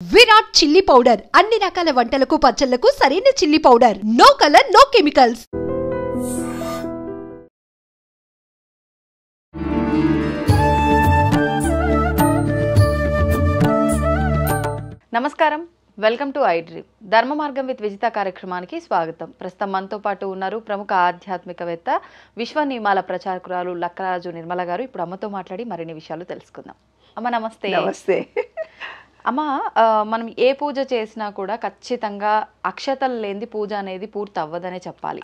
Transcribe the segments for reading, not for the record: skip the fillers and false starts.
Virat chilli powder అన్ని రకాల వంటలకు పచ్చళ్లకు సరైన chilli powder. No colour no chemicals. నమస్కారం, వెల్కమ్ టు ఐ డ్రీమ్. ధర్మ మార్గం విత్ విజిత కార్యక్రమానికి స్వాగతం. ప్రస్తుతం మనతో పాటు ఉన్నారు ప్రముఖ ఆధ్యాత్మికవేత్త, విశ్వ నియమాల ప్రచారకురాలు లక్కరాజు నిర్మల గారు. ఇప్పుడు అమ్మతో మాట్లాడి మరిన్ని విషయాలు తెలుసుకుందాం. అమ్మ నమస్తే. నమస్తే అమ్మ, మనం ఏ పూజ చేసినా కూడా ఖచ్చితంగా అక్షతలు లేనిది పూజ అనేది పూర్తి అవ్వదనే చెప్పాలి.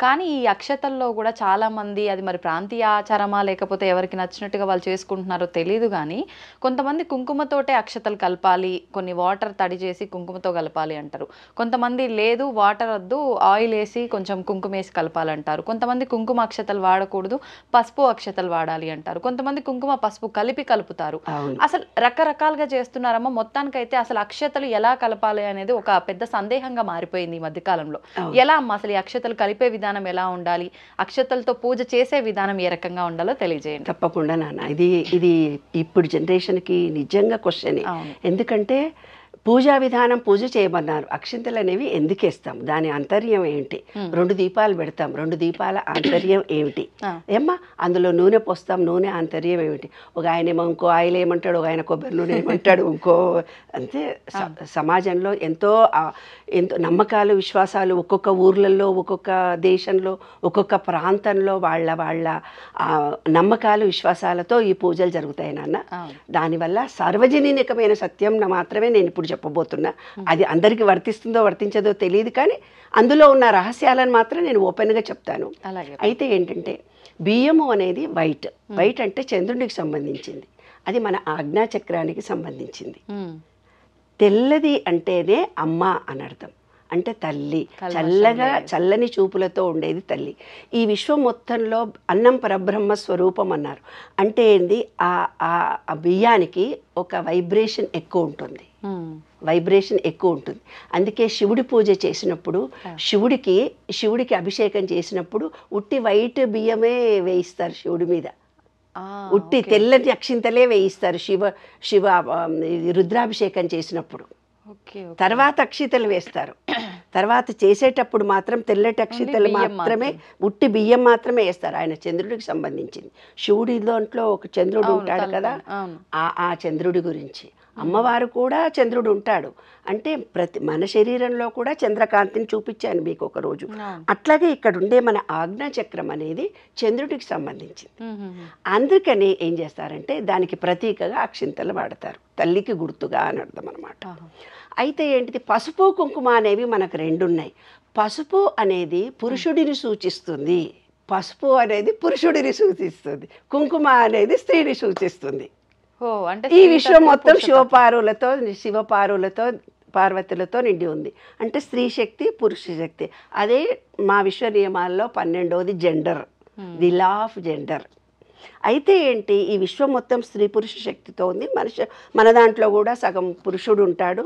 కానీ ఈ అక్షతల్లో కూడా చాలా మంది, అది మరి ప్రాంతీయ ఆచారమా లేకపోతే ఎవరికి నచ్చినట్టుగా వాళ్ళు చేసుకుంటున్నారో తెలియదు, కానీ కొంతమంది కుంకుమతోటే అక్షతలు కలపాలి, కొన్ని వాటర్ తడి చేసి కుంకుమతో కలపాలి అంటారు. కొంతమంది లేదు, వాటర్ వద్దు, ఆయిల్ వేసి కొంచెం కుంకుమ వేసి కలపాలంటారు. కొంతమంది కుంకుమ అక్షతలు వాడకూడదు, పసుపు అక్షతలు వాడాలి అంటారు. కొంతమంది కుంకుమ పసుపు కలిపి కలుపుతారు. అసలు రకరకాలుగా చేస్తున్నారమ్మా. మొత్తానికైతే అసలు అక్షతలు ఎలా కలపాలి అనేది ఒక పెద్ద సందేహంగా మారిపోయింది ఈ మధ్య కాలంలో. ఎలా అమ్మా అసలు ఈ అక్షతలు కలిపే విధానం ఎలా ఉండాలి, అక్షతలతో పూజ చేసే విధానం ఏ రకంగా ఉండాలో తెలియజేయండి. తప్పకుండా నాన్న, ఇది ఇప్పుడు జనరేషన్కి నిజంగా క్వశ్చన్. ఎందుకంటే పూజా విధానం, పూజ చేయమన్నారు, అక్షింతలు అనేవి ఎందుకు వేస్తాం, దాని ఆంతర్యం ఏంటి, 2 దీపాలు పెడతాం, 2 దీపాల ఆంతర్యం ఏమిటి ఏమ్మా, అందులో నూనె పోస్తాం, నూనె ఆంతర్యం ఏమిటి, ఒక ఆయనేమో ఇంకో ఆయిల్ ఏమంటాడు, ఒక ఆయన కొబ్బరి నూనె ఏమంటాడు, ఇంకో అంతే. సమాజంలో ఎంతో నమ్మకాలు, విశ్వాసాలు ఒక్కొక్క ఊర్లలో, ఒక్కొక్క దేశంలో, ఒక్కొక్క ప్రాంతంలో వాళ్ళ నమ్మకాలు, విశ్వాసాలతో ఈ పూజలు జరుగుతాయి నాన్న. దానివల్ల సార్వజనీనికమైన సత్యం మాత్రమే నేను ఇప్పుడు చెప్పబోతున్నా. అది అందరికీ వర్తిస్తుందో వర్తించదో తెలియదు, కానీ అందులో ఉన్న రహస్యాలను మాత్రం నేను ఓపెన్గా చెప్తాను. అయితే ఏంటంటే, బియ్యము అనేది వైట్ అంటే చంద్రుడికి సంబంధించింది, అది మన ఆజ్ఞాచక్రానికి సంబంధించింది. తెల్లది అంటేనే అమ్మ అని అర్థం, అంటే తల్లి, చల్లని చూపులతో ఉండేది తల్లి. ఈ విశ్వం మొత్తంలో అన్నం పరబ్రహ్మ స్వరూపం అన్నారు. అంటే ఏంది, ఆ బియ్యానికి ఒక వైబ్రేషన్ ఎక్కువ ఉంటుంది, అందుకే శివుడి పూజ చేసినప్పుడు, శివుడికి అభిషేకం చేసినప్పుడు ఉట్టి వైట్ బియ్యమే వేయిస్తారు శివుడి మీద, ఉట్టి తెల్లటి అక్షింతలే వేయిస్తారు శివ రుద్రాభిషేకం చేసినప్పుడు. తర్వాత అక్షితలు వేస్తారు. తర్వాత చేసేటప్పుడు మాత్రం తెల్లటి అక్షితలు మాత్రమే, ఉట్టి బియ్యం మాత్రమే వేస్తారు. ఆయన చంద్రుడికి సంబంధించింది. శివుడి దాంట్లో ఒక చంద్రుడు ఉంటాడు కదా, ఆ చంద్రుడి గురించి. అమ్మవారు కూడా చంద్రుడు ఉంటాడు, అంటే మన శరీరంలో కూడా చంద్రకాంతిని చూపించాను మీకు ఒక రోజు. అట్లాగే ఇక్కడ ఉండే మన ఆజ్ఞాచక్రం అనేది చంద్రుడికి సంబంధించింది. అందుకని ఏం చేస్తారంటే దానికి ప్రతీకగా అక్షింతలు వాడతారు, తల్లికి గుర్తుగా అని అర్థం అనమాట. అయితే ఏంటిది, పసుపు కుంకుమ అనేవి మనకు 2 ఉన్నాయి. పసుపు అనేది పురుషుడిని సూచిస్తుంది, కుంకుమ అనేది స్త్రీని సూచిస్తుంది. ఈ విశ్వం మొత్తం శివపార్వతులతో పార్వతులతో నిండి ఉంది. అంటే స్త్రీ శక్తి, పురుష శక్తి. అదే మా విశ్వ నియమాల్లో 12వది gender, the law of gender. అయితే ఏంటి, ఈ విశ్వం మొత్తం స్త్రీ పురుష శక్తితో ఉంది. మన దాంట్లో కూడా సగం పురుషుడు ఉంటాడు.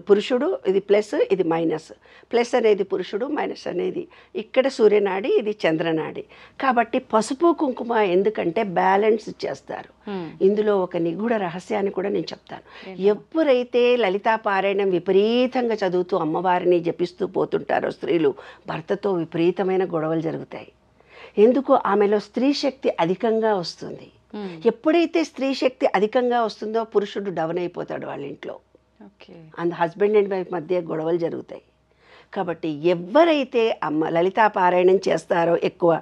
పురుషుడు ఇది ప్లస్, ఇది మైనస్. ప్లస్ అనేది పురుషుడు, మైనస్ అనేది ఇక్కడ సూర్యనాడి, ఇది చంద్రనాడి. కాబట్టి పసుపు కుంకుమ ఎందుకంటే బ్యాలెన్స్ చేస్తారు. ఇందులో ఒక నిగూఢ రహస్యాన్ని కూడా నేను చెప్తాను. ఎప్పుడైతే లలితా పారాయణం విపరీతంగా చదువుతూ అమ్మవారిని జపిస్తూ పోతుంటారో స్త్రీలు, భర్తతో విపరీతమైన గొడవలు జరుగుతాయి. ఎందుకు, ఆమెలో స్త్రీ శక్తి అధికంగా వస్తుంది. ఎప్పుడైతే స్త్రీ శక్తి అధికంగా వస్తుందో పురుషుడు డౌన్ అయిపోతాడు వాళ్ళ ఇంట్లో. హస్బెండ్ అండ్ వైఫ్ మధ్య గొడవలు జరుగుతాయి. కాబట్టి ఎవరైతే లలితా పారాయణం చేస్తారో ఎక్కువ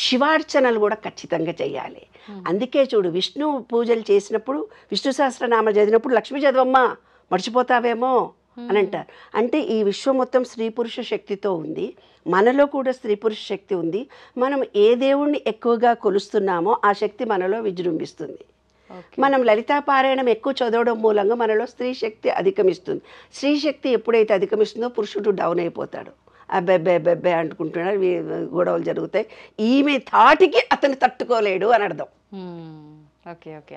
శివార్చనలు కూడా ఖచ్చితంగా చేయాలి. అందుకే చూడు, విష్ణు పూజలు చేసినప్పుడు, విష్ణు సహస్రనామ చదివినప్పుడు లక్ష్మీ చదవమ్మా మర్చిపోతావేమో అని అంటారు. అంటే ఈ విశ్వం మొత్తం స్త్రీ పురుష శక్తితో ఉంది, మనలో కూడా స్త్రీ పురుష శక్తి ఉంది. మనం ఏ దేవుణ్ణి ఎక్కువగా కొలుస్తున్నామో ఆ శక్తి మనలో విజృంభిస్తుంది. మనం లలితా పారాయణం ఎక్కువ చదవడం మూలంగా మనలో స్త్రీ శక్తి అధిగమిస్తుంది. స్త్రీ శక్తి ఎప్పుడైతే అధిగమిస్తుందో పురుషుడు డౌన్ అయిపోతాడు, అబ్బెబ్బెబ్బెబ్బే అంటుకుంటున్నాడు, గొడవలు జరుగుతాయి. ఈమె తాటికి అతను తట్టుకోలేడు అని అర్థం.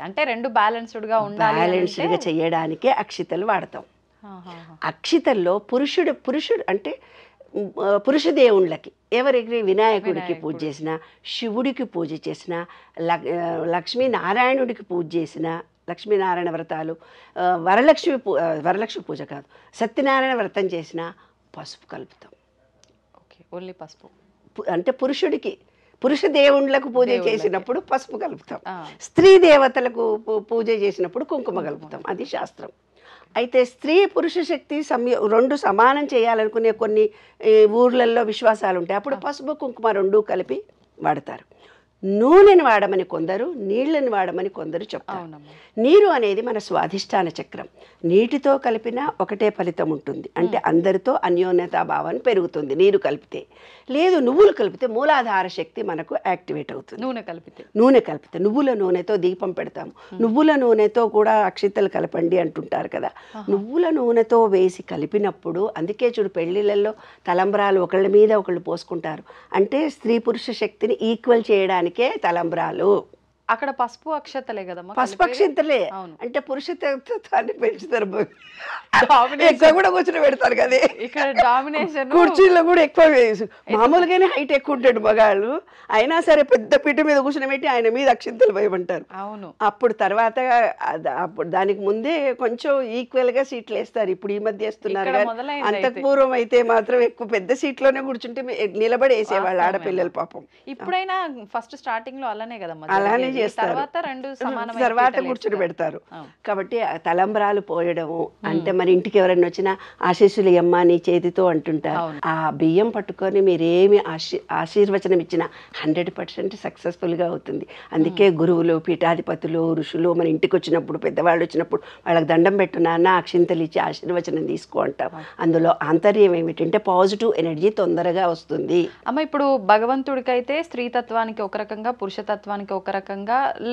అంటే 2 బ్యాలెన్స్డ్గా ఉండాలి. బ్యాలెన్స్డ్గా చేయడానికే అక్షితలు వాడతాం. అక్షితల్లో పురుషుడు అంటే పురుష దేవుళ్ళకి, ఎవరికి వినాయకుడికి పూజ చేసినా, శివుడికి పూజ చేసినా, లక్ష్మీనారాయణుడికి పూజ చేసినా, లక్ష్మీనారాయణ వ్రతాలు, వరలక్ష్మి పూజ కాదు, సత్యనారాయణ వ్రతం చేసినా పసుపు కలుపుతాం. ఓకే, ఓన్లీ పసుపు. అంటే పురుష దేవుళ్ళకు పూజ చేసినప్పుడు పసుపు కలుపుతాం, స్త్రీ దేవతలకు పూజ చేసినప్పుడు కుంకుమ కలుపుతాం. అది శాస్త్రం. అయితే స్త్రీ పురుష శక్తి రెండు సమానం చేయాలనుకునే కొన్ని ఊర్లలో విశ్వాసాలు ఉంటాయి. అప్పుడు పసుపు కుంకుమ రెండూ కలిపి వాడతారు. నూనెని వాడమని కొందరు, నీళ్ళని వాడమని కొందరు చెప్తారు. నీరు అనేది మన స్వాధిష్టాన చక్రం. నీటితో కలిపినా ఒకటే ఫలితం ఉంటుంది. అంటే అందరితో అన్యోన్యతాభావం పెరుగుతుంది నీరు కలిపితే. లేదు నువ్వులు కలిపితే మూలాధార శక్తి మనకు యాక్టివేట్ అవుతుంది. నూనె కలిపితే నువ్వుల నూనెతో దీపం పెడతాము. నువ్వుల నూనెతో కూడా అక్షింతలు కలపండి అంటుంటారు కదా. నువ్వుల నూనెతో వేసి కలిపినప్పుడు, అందుకే చూడు పెళ్లిళ్ళల్లో తలంబ్రాలు ఒకళ్ళ మీద ఒకళ్ళు పోసుకుంటారు. అంటే స్త్రీ పురుష శక్తిని ఈక్వల్ చేయడానికి తలంబ్రాలు. అక్కడ పసుపు అక్షతలే కదమ్మా, పసుపు అక్షంతలే. అంటే పురుషత్వాన్ని పెంచుతారు. ఎక్కువ కూడా కూర్చుని పెడతారు కదా, ఇక్కడ డామినేషన్. కుర్చీలో కూడా ఎక్కువ మామూలుగానే హైట్ ఎక్కువ ఉంటాడు మగాళ్ళు, అయినా సరే పెద్ద పీట మీద కూర్చుని పెట్టి ఆయన మీద అక్షంతలు వేయమంటారు. అవును. అప్పుడు తర్వాత అప్పుడు దానికి ముందే కొంచెం ఈక్వల్ గా సీట్లు వేస్తారు. ఇప్పుడు ఈ మధ్య వేస్తున్నారు కానీ అంతకు పూర్వం అయితే మాత్రం ఎక్కువ పెద్ద సీట్లోనే కూర్చుంటే నిలబడి వేసేవాళ్ళు ఆడపిల్లలు పాపం. ఇప్పుడైనా ఫస్ట్ స్టార్టింగ్ లో అలానే కదమ్మా, అలానే చేస్తారు. తర్వాత కూర్చుని పెడతారు. కాబట్టి తలంబ్రాలు పోయడము అంటే మరి ఇంటికి ఎవరైనా వచ్చినా ఆశీస్సులు ఇయ్యమ్మా నీ చేతితో అంటుంటారు. ఆ బియ్యం పట్టుకొని మీరేమి ఆశీర్వచనం ఇచ్చినా 100% సక్సెస్ఫుల్ గా అవుతుంది. అందుకే గురువులు, పీఠాధిపతులు, ఋషులు మన ఇంటికి వచ్చినప్పుడు, పెద్దవాళ్ళు వచ్చినప్పుడు వాళ్ళకి దండం పెట్టు నాన్న, అక్షింతలు ఇచ్చి ఆశీర్వచనం తీసుకో అంటాం. అందులో ఆంతర్యం ఏమిటంటే పాజిటివ్ ఎనర్జీ తొందరగా వస్తుంది. అమ్మ ఇప్పుడు భగవంతుడికైతే స్త్రీతత్వానికి ఒక రకంగా, పురుషతత్వానికి ఒక రకంగా,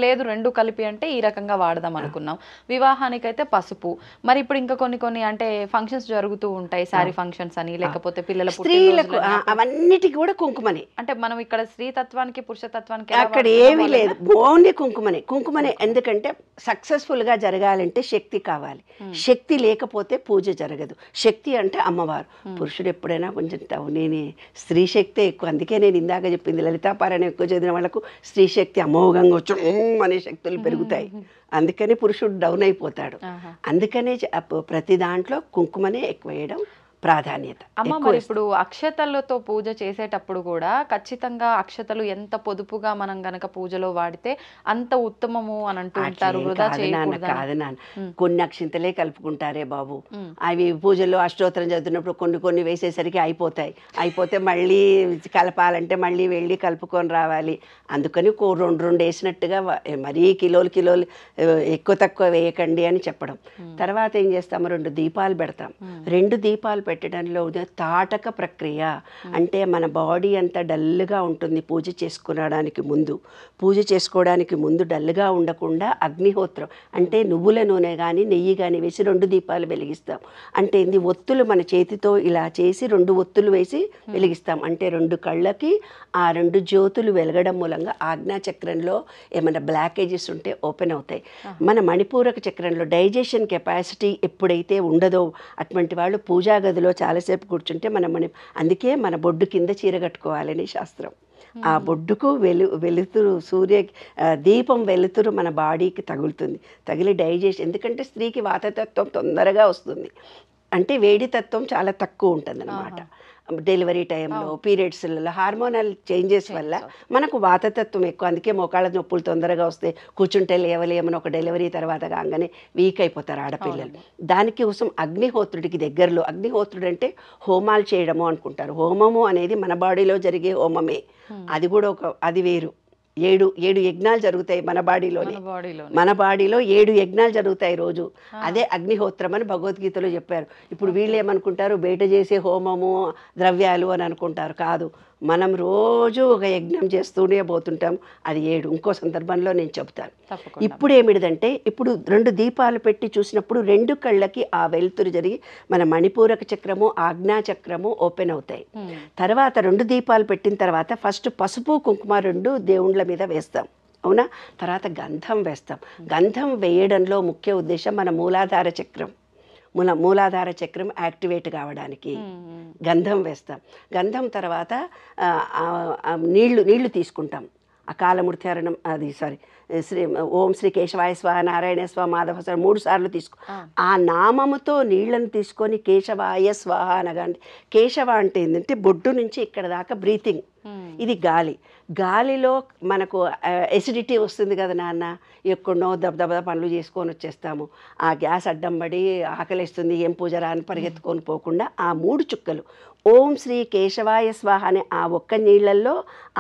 లేదు రెండు కలిపి అంటే ఈ రకంగా వాడదాం అనుకున్నాం. వివాహానికైతే పసుపు. మరి ఇప్పుడు ఇంకా కొన్ని అంటే ఫంక్షన్స్ జరుగుతూ ఉంటాయి, శారీ ఫంక్షన్స్ అని, లేకపోతే పిల్లల స్త్రీలకు అవన్నిటికి కూడా కుంకుమని. అంటే మనం ఇక్కడ స్త్రీతత్వానికి పురుషతత్వానికి అక్కడ ఏమీ లేదు, ఓన్లీ కుంకుమనే. ఎందుకంటే సక్సెస్ఫుల్ గా జరగాలంటే శక్తి కావాలి. శక్తి లేకపోతే పూజ జరగదు. శక్తి అంటే అమ్మవారు. పురుషుడు ఎప్పుడైనా కొంచెం నేను స్త్రీ శక్తే ఎక్కువ. అందుకే నేను ఇందాక చెప్పింది, లలితాపారాయణ ఎక్కువ చదివిన వాళ్ళకు స్త్రీ శక్తి అమోఘంగా వచ్చి అనే శక్తులు పెరుగుతాయి. అందుకని పురుషుడు డౌన్ అయిపోతాడు. అందుకనే ప్రతి దాంట్లో కుంకుమనే ఎక్కువ వేయడం ప్రాధాన్యత. అమ్మ మరి ఇప్పుడు అక్షతలతో పూజ చేసేటప్పుడు కూడా ఖచ్చితంగా అక్షతలు ఎంత పొదుపుగా మనం గనక పూజలో వాడితే అంత ఉత్తమము అని అంటూ ఉంటారు. కాదు నాన్న, కొన్ని అక్షింతలే కలుపుకుంటారే బాబు. అవి పూజల్లో అష్టోత్తరం చదువుతున్నప్పుడు కొన్ని వేసేసరికి అయిపోతే మళ్ళీ కలపాలంటే మళ్ళీ వెళ్ళి కలుపుకొని రావాలి. అందుకని రెండు వేసినట్టుగా మరీ కిలోలు ఎక్కువ తక్కువ వేయకండి అని చెప్పడం. తర్వాత ఏం చేస్తాము, 2 దీపాలు పెడతాం. 2 దీపాలు పెట్టడంలో తాటక ప్రక్రియ. అంటే మన బాడీ అంతా డల్గా ఉంటుంది పూజ చేసుకోవడానికి ముందు డల్గా ఉండకుండా అగ్నిహోత్రం అంటే నువ్వుల నూనె కానీ నెయ్యి కానీ వేసి 2 దీపాలు వెలిగిస్తాం. అంటే ఇది ఒత్తులు మన చేతితో ఇలా చేసి 2 ఒత్తులు వేసి వెలిగిస్తాం. అంటే 2 కళ్ళకి ఆ 2 జ్యోతులు వెలగడం మూలంగా ఆజ్ఞాచక్రంలో ఏమైనా బ్లాకేజెస్ ఉంటే ఓపెన్ అవుతాయి. మన మణిపూరక చక్రంలో డైజెషన్ కెపాసిటీ ఎప్పుడైతే ఉండదో అటువంటి వాళ్ళు పూజా గదిలో చాలాసేపు కూర్చుంటే అందుకే మన బొడ్డు కింద చీర కట్టుకోవాలని శాస్త్రం. ఆ బొడ్డుకు వెలుతురు దీపం వెలుతురు మన బాడీకి తగిలి డైజెషన్. ఎందుకంటే స్త్రీకి వాతతత్వం తొందరగా వస్తుంది, అంటే వేడి తత్వం చాలా తక్కువ ఉంటుంది అన్నమాట. డెలివరీ టైంలో, పీరియడ్స్లలో హార్మోనల్ చేంజెస్ వల్ల మనకు వాతతత్వం ఎక్కువ. అందుకే మోకాళ్ళ నొప్పులు తొందరగా వస్తాయి, కూర్చుంటే లేవలేమని ఒక డెలివరీ తర్వాత కాగానే వీక్ అయిపోతారు ఆడపిల్లలు. దానికోసం అగ్నిహోత్రుడికి దగ్గరలో, అగ్నిహోత్రుడు అంటే హోమాలు చేయడము అనుకుంటారు. హోమము అనేది మన బాడీలో జరిగే హోమమే. అది కూడా అది వేరు. 7 యజ్ఞాలు జరుగుతాయి మన బాడీలో 7 యజ్ఞాలు జరుగుతాయి రోజు. అదే అగ్నిహోత్రం అని భగవద్గీతలో చెప్పారు. ఇప్పుడు వీళ్ళు ఏమనుకుంటారు, బయట చేసే హోమము ద్రవ్యాలు అని అనుకుంటారు. కాదు, మనం రోజు ఒక యజ్ఞం చేస్తూనే పోతుంటాం. అది 7. ఇంకో సందర్భంలో నేను చెబుతాను. ఇప్పుడు ఏమిటిదంటే, ఇప్పుడు 2 దీపాలు పెట్టి చూసినప్పుడు 2 కళ్ళకి ఆ వెలుతురు జరిగి మన మణిపూరక చక్రము, ఆజ్ఞాచక్రము ఓపెన్ అవుతాయి. తర్వాత 2 దీపాలు పెట్టిన తర్వాత ఫస్ట్ పసుపు కుంకుమ 2 దేవుళ్ళ మీద వేస్తాం, అవునా? తర్వాత గంధం వేస్తాం. గంధం వేయడంలో ముఖ్య ఉద్దేశం మన మూలాధార చక్రం యాక్టివేట్ కావడానికి గంధం వేస్తాం. గంధం తర్వాత నీళ్లు తీసుకుంటాం. అకాల మృత్యారణం శ్రీ ఓం శ్రీ కేశవాయ స్వాహ నారాయణ స్వాహ మాధవ స్వాహ 3 సార్లు తీసుకో. ఆ నామముతో నీళ్లను తీసుకొని కేశవాయ స్వాహ అనగానే, కేశవ అంటే ఏంటంటే బొడ్డు నుంచి ఇక్కడ దాకా బ్రీతింగ్, ఇది గాలి. గాలిలో మనకు ఎసిడిటీ వస్తుంది కదా నాన్న, ఎక్కడో దబదబ పనులు చేసుకొని వచ్చేస్తాము, ఆ గ్యాస్ అడ్డం పడి ఆకలిస్తుంది, ఏం పూజ రాని పరిగెత్తుకొని పోకుండా ఆ 3 చుక్కలు ఓం శ్రీ కేశవాయ స్వాహ అనే ఆ ఒక్క నీళ్ళల్లో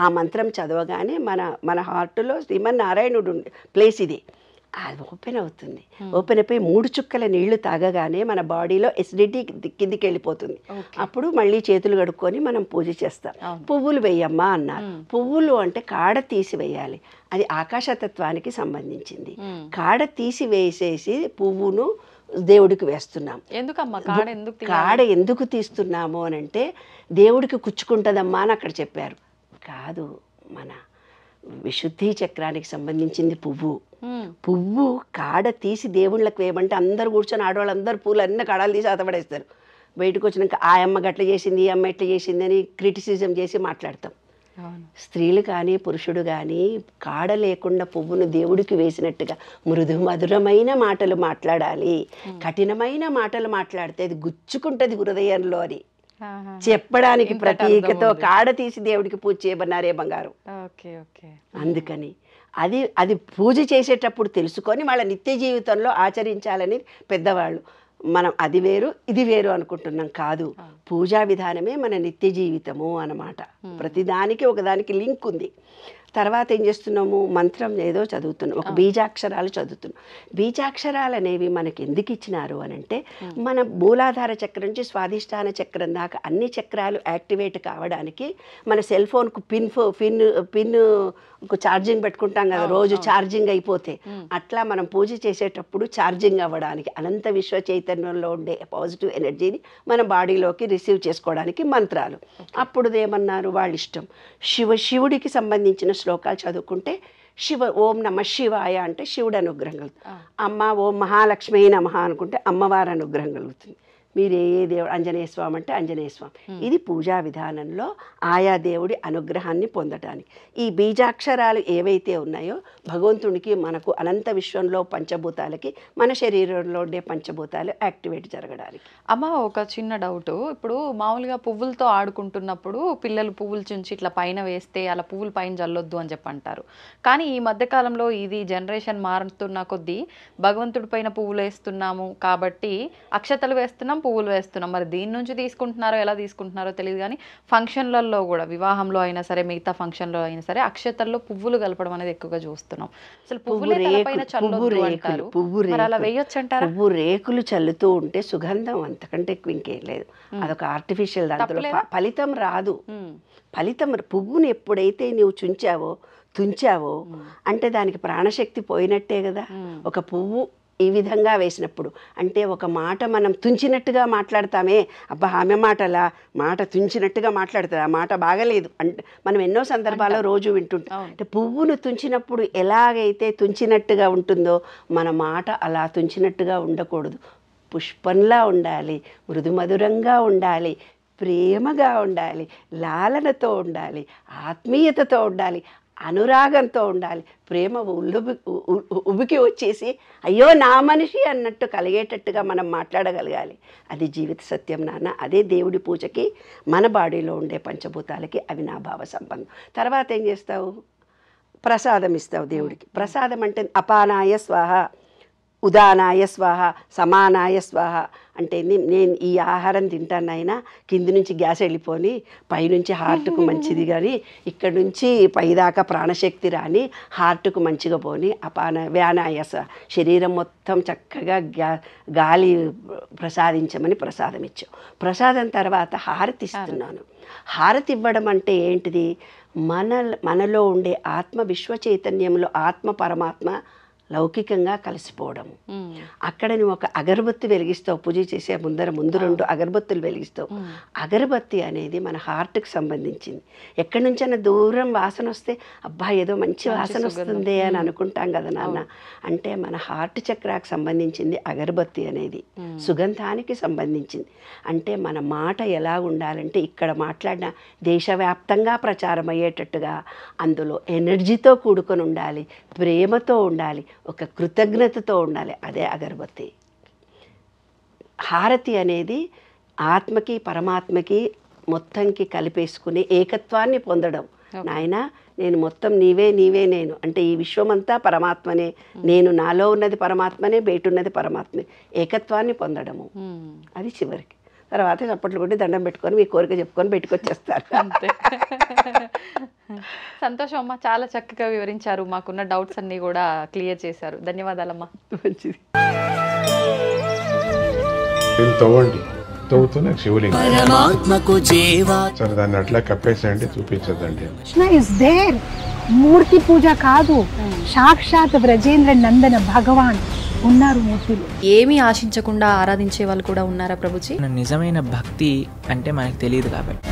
ఆ మంత్రం చదవగానే మన హార్ట్లో శ్రీమన్నారాయణుడు ప్లేస్ ఇది, అది ఓపెన్ అవుతుంది. ఓపెన్ అయిపోయి 3 చుక్కల నీళ్లు తాగగానే మన బాడీలో ఎసిడిటీ కిందికి వెళ్ళిపోతుంది. అప్పుడు మళ్ళీ చేతులు కడుక్కొని మనం పూజ చేస్తాం. పువ్వులు వేయమ్మా అన్నారు. పువ్వులు అంటే కాడ తీసి వేయాలి, అది ఆకాశతత్వానికి సంబంధించింది. కాడ తీసి వేసేసి పువ్వును దేవుడికి వేస్తున్నాం. కాడ ఎందుకు తీస్తున్నాము అని అంటే దేవుడికి కుచ్చుకుంటుందమ్మా అని అక్కడ చెప్పారు. కాదు, మన విశుద్ధి చక్రానికి సంబంధించింది పువ్వు. పువ్వు కాడ తీసి దేవుళ్ళకి వేయమంటే అందరు కూర్చొని ఆడవాళ్ళందరూ పూలు అన్ని కాడాలు తీసి అతపడేస్తారు. బయటకు వచ్చినాక ఆ అమ్మ గట్ల చేసింది, ఈ అమ్మ ఎట్లా చేసింది అని క్రిటిసిజం చేసి మాట్లాడతాం. స్త్రీలు కానీ పురుషుడు కానీ కాడ లేకుండా పువ్వును దేవుడికి వేసినట్టుగా మృదు మధురమైన మాటలు మాట్లాడాలి. కఠినమైన మాటలు మాట్లాడితే అది గుచ్చుకుంటుంది హృదయంలో అని చెప్పడానికి ప్రతీకతో కాడ తీసి దేవుడికి పూజ చేయబన్నారే బంగారు. అందుకని అది పూజ చేసేటప్పుడు తెలుసుకొని వాళ్ళ నిత్య జీవితంలో ఆచరించాలని పెద్దవాళ్ళు. మనం అది వేరు ఇది వేరు అనుకుంటున్నాం, కాదు. పూజా విధానమే మన నిత్య జీవితము అన్నమాట. ప్రతిదానికి ఒకదానికి లింక్ ఉంది. తర్వాత ఏం చేస్తున్నాము, మంత్రం ఏదో చదువుతున్నాం, ఒక బీజాక్షరాలు చదువుతున్నాం. బీజాక్షరాలు అనేవి మనకి ఎందుకు ఇచ్చినారు అని అంటే, మన మూలాధార చక్రం నుంచి స్వాధిష్టాన చక్రం దాకా అన్ని చక్రాలు యాక్టివేట్ కావడానికి. మన సెల్ ఫోన్కు పిన్ ఛార్జింగ్ పెట్టుకుంటాం కదా రోజు, ఛార్జింగ్ అయిపోతే అట్లా మనం పూజ చేసేటప్పుడు ఛార్జింగ్ అవ్వడానికి అనంత విశ్వ చైతన్యంలో ఉండే పాజిటివ్ ఎనర్జీని మన బాడీలోకి రిసీవ్ చేసుకోవడానికి మంత్రాలు. అప్పుడు ఏమన్నారు, వాళ్ళ ఇష్టం. శివుడికి సంబంధించిన శ్లోకాలు చదువుకుంటే ఓం నమ శివాయ అంటే శివుడు అనుగ్రహం కలుగుతుంది. అమ్మ ఓం మహాలక్ష్మి నమః అనుకుంటే అమ్మవారి అనుగ్రహం కలుగుతుంది. మీరు ఏ దేవుడు, ఆంజనేయ స్వామి అంటే ఆంజనేయ స్వామి. ఇది పూజా విధానంలో ఆయా దేవుడి అనుగ్రహాన్ని పొందటానికి. ఈ బీజాక్షరాలు ఏవైతే ఉన్నాయో భగవంతునికి మనకు అనంత విశ్వంలో పంచభూతాలకి మన శరీరంలో ఉండే పంచభూతాలు యాక్టివేట్ జరగడానికి. అమ్మ ఒక చిన్న డౌట్, ఇప్పుడు మామూలుగా పువ్వులతో ఆడుకుంటున్నప్పుడు పిల్లలు పువ్వులు చుంచి ఇట్లా పైన వేస్తే అలా పువ్వులు పైన జల్లొద్దు అని చెప్పి అంటారు. కానీ ఈ మధ్యకాలంలో ఇది జనరేషన్ మారుతున్న కొద్దీ భగవంతుడి పైన పువ్వులు వేస్తున్నాము కాబట్టి అక్షతలు వేస్తున్నాం, పువ్వులు వేస్తున్నాం. మరి దీని నుంచి తీసుకుంటున్నారో ఎలా తీసుకుంటున్నారో తెలియదు, కానీ ఫంక్షన్లలో కూడా వివాహంలో అయినా సరే మిగతా ఫంక్షన్లో అయినా సరే అక్షతల్లో పువ్వులు కలపడం అనేది ఎక్కువగా చూస్తున్నాం. అసలు పువ్వు రేకులు చల్లుతూ ఉంటే సుగంధం అంతకంటే ఎక్కువ ఇంకేం లేదు. అదొక ఆర్టిఫిషియల్, దాంట్లో ఫలితం రాదు. ఫలితం పువ్వుని ఎప్పుడైతే నువ్వు తుంచావో అంటే దానికి ప్రాణశక్తి పోయినట్టే కదా. ఒక పువ్వు ఈ విధంగా వేసినప్పుడు అంటే ఒక మాట మనం తుంచినట్టుగా మాట్లాడతామే, అబ్బా ఆమె మాట తుంచినట్టుగా మాట్లాడుతుంది, ఆ మాట బాగలేదు అంటే మనం ఎన్నో సందర్భాల్లో రోజు వింటుంటాం. అంటే పువ్వును తుంచినప్పుడు ఎలాగైతే తుంచినట్టుగా ఉంటుందో మన మాట అలా తుంచినట్టుగా ఉండకూడదు. పుష్పంలా ఉండాలి, మృదుమధురంగా ఉండాలి, ప్రేమగా ఉండాలి, లాలనతో ఉండాలి, ఆత్మీయతతో ఉండాలి, అనురాగంతో ఉండాలి. ప్రేమ ఉబికి వచ్చేసి అయ్యో నా మనిషి అన్నట్టు కలిగేటట్టుగా మనం మాట్లాడగలగాలి. అది జీవిత సత్యం నాన్న. అదే దేవుడి పూజకి మన బాడీలో ఉండే పంచభూతాలకి అవినాభావ సంబంధం. తర్వాత ఏం చేస్తావు, ప్రసాదం ఇస్తావు దేవుడికి. ప్రసాదం అంటే అపానాయ స్వాహ, ఉదానాయ స్వాహ, సమానాయ స్వాహ అంటే నేను ఈ ఆహారం తింటానైనా కింది నుంచి గ్యాస్ వెళ్ళిపోని పైనుంచి హార్ట్కు మంచిది, కానీ ఇక్కడ నుంచి పైదాకా ప్రాణశక్తి రాని హార్ట్కు మంచిగా పోని వ్యానాయ శరీరం మొత్తం చక్కగా గాలి ప్రసాదించమని ప్రసాదం ఇచ్చావు. ప్రసాదం తర్వాత హారతి ఇస్తున్నాను. హారతి ఇవ్వడం అంటే ఏంటిది, మనలో ఉండే ఆత్మ విశ్వ చైతన్యంలో ఆత్మ పరమాత్మ లౌకికంగా కలిసిపోవడము. అక్కడ నువ్వు ఒక అగరబత్తి వెలిగిస్తావు, పూజ చేసే ముందు 2 అగరబత్తులు వెలిగిస్తావు. అగరబత్తి అనేది మన హార్ట్కి సంబంధించింది. ఎక్కడి నుంచైనా దూరం వాసన వస్తే అబ్బా ఏదో మంచి వాసన వస్తుంది అని అనుకుంటాం కదా నాన్న. అంటే మన హార్ట్ చక్రాకి సంబంధించింది అగరబత్తి అనేది, సుగంధానికి సంబంధించింది. అంటే మన మాట ఎలా ఉండాలంటే ఇక్కడ మాట్లాడిన దేశవ్యాప్తంగా ప్రచారం అయ్యేటట్టుగా అందులో ఎనర్జీతో కూడుకొని ఉండాలి, ప్రేమతో ఉండాలి, ఒక కృతజ్ఞతతో ఉండాలి. అదే అగరబత్తి. హారతి అనేది ఆత్మకి పరమాత్మకి మొత్తంకి కలిపేసుకుని ఏకత్వాన్ని పొందడం. నాయన నేను మొత్తం నీవే నీవే నేను అంటే ఈ విశ్వమంతా పరమాత్మనే, నేను నాలో ఉన్నది పరమాత్మనే, బయట ఉన్నది పరమాత్మే, ఏకత్వాన్ని పొందడము. అది చివరికి. తర్వాత చప్పట్లు కొట్టి దండం పెట్టుకొని మీ కోరిక చెప్పుకొని పెట్టుకొచ్చేస్తారు. అంతే. సంతోషం అమ్మ, చాలా చక్కగా వివరించారు, మాకున్న డౌట్స్ అన్ని కూడా క్లియర్ చేశారు. ధన్యవాదాలమ్మా. మంచిది. తవ్వండి, తవ్వుతున్న శివలింగం సరే దాన్ని అట్లా కప్పేసేయండి, చూపించదండి. Krishna is there. మూర్తి పూజ కాదు, సాక్షాత్ బ్రజేంద్ర నందన భగవాన్ ఉన్నారు మూర్తిలో. ఏమీ ఆశించకుండా ఆరాధించే వాళ్ళు కూడా ఉన్నారా ప్రభుజీ? నిజమైన భక్తి అంటే మనకు తెలియదు కాబట్టి